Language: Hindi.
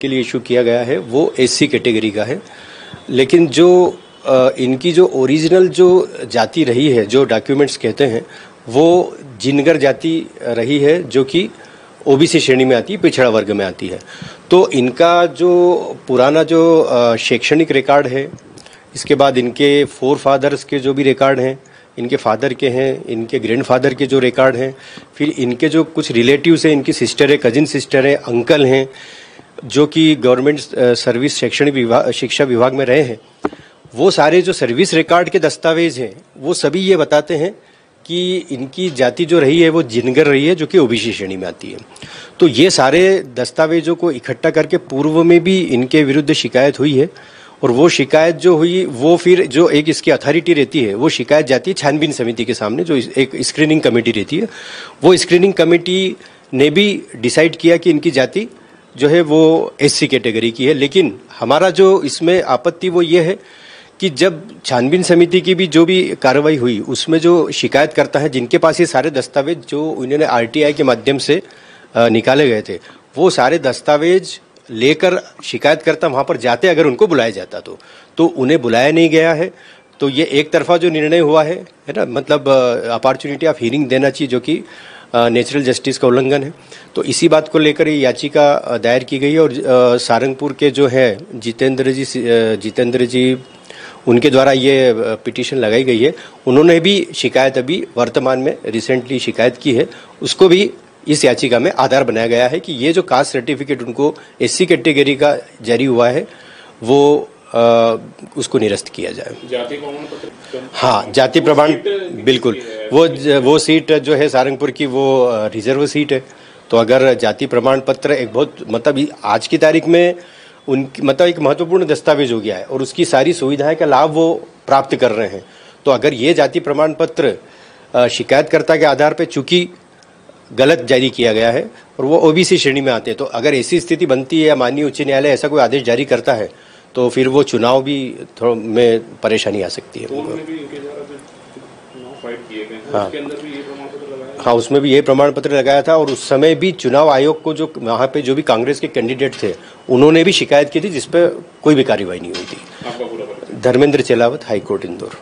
के लिए इशू किया गया है वो एससी कैटेगरी का है, लेकिन जो इनकी जो ओरिजिनल जो जाति रही है, जो डॉक्यूमेंट्स कहते हैं, वो जिनगर जाति रही है, जो कि ओबीसी श्रेणी में आती है, पिछड़ा वर्ग में आती है। तो इनका जो पुराना जो शैक्षणिक रिकॉर्ड है, इसके बाद इनके फोर फादर्स के जो भी रिकॉर्ड हैं, इनके फादर के हैं, इनके ग्रैंडफादर के जो रिकॉर्ड हैं, फिर इनके जो कुछ रिलेटिव्स हैं, इनकी सिस्टर है, कजिन सिस्टर है, अंकल हैं, जो कि गवर्नमेंट सर्विस शैक्षणिक विभाग शिक्षा विभाग में रहे हैं, वो सारे जो सर्विस रिकॉर्ड के दस्तावेज हैं वो सभी ये बताते हैं कि इनकी जाति जो रही है वो जिनगर रही है, जो कि ओबीसी श्रेणी में आती है। तो ये सारे दस्तावेजों को इकट्ठा करके पूर्व में भी इनके विरुद्ध शिकायत हुई है, और वो शिकायत जो हुई वो फिर जो एक इसकी अथॉरिटी रहती है वो शिकायत जाती है छानबीन समिति के सामने, जो एक स्क्रीनिंग कमेटी रहती है। वो स्क्रीनिंग कमेटी ने भी डिसाइड किया कि इनकी जाति जो है वो एससी कैटेगरी की है। लेकिन हमारा जो इसमें आपत्ति वो ये है कि जब छानबीन समिति की भी जो भी कार्रवाई हुई, उसमें जो शिकायत करता है, जिनके पास ये सारे दस्तावेज जो उन्होंने आरटीआई के माध्यम से निकाले गए थे, वो सारे दस्तावेज लेकर शिकायतकर्ता वहां पर जाते, अगर उनको बुलाया जाता तो उन्हें बुलाया नहीं गया है। तो ये एक तरफा जो निर्णय हुआ है ना, मतलब अपॉर्चुनिटी ऑफ हियरिंग देना चाहिए, जो कि नेचुरल जस्टिस का उल्लंघन है। तो इसी बात को लेकर ये याचिका दायर की गई है, और सारंगपुर के जो है जितेंद्र जी उनके द्वारा ये पिटीशन लगाई गई है। उन्होंने भी शिकायत अभी वर्तमान में रिसेंटली शिकायत की है, उसको भी इस याचिका में आधार बनाया गया है कि ये जो कास्ट सर्टिफिकेट उनको एससी कैटेगरी का जारी हुआ है वो उसको निरस्त किया जाए। जाति प्रमाण पत्र, हाँ, जाति प्रमाण, बिल्कुल। वो सीट जो है सारंगपुर की वो रिजर्व सीट है। तो अगर जाति प्रमाण पत्र एक बहुत मतलब आज की तारीख में उनकी मतलब एक महत्वपूर्ण दस्तावेज हो गया है, और उसकी सारी सुविधाएं का लाभ वो प्राप्त कर रहे हैं। तो अगर ये जाति प्रमाण पत्र शिकायतकर्ता के आधार पर चूंकि गलत जारी किया गया है और वो ओबीसी श्रेणी में आते हैं, तो अगर ऐसी स्थिति बनती है या माननीय उच्च न्यायालय ऐसा कोई आदेश जारी करता है तो फिर वो चुनाव भी थोड़ा में परेशानी आ सकती है। हाँ, उसमें भी ये प्रमाण पत्र लगाया था, और उस समय भी चुनाव आयोग को जो वहाँ पे जो भी कांग्रेस के कैंडिडेट थे उन्होंने भी शिकायत की थी, जिसपे कोई भी कार्रवाई नहीं हुई थी। धर्मेंद्र चेलावत, हाईकोर्ट इंदौर।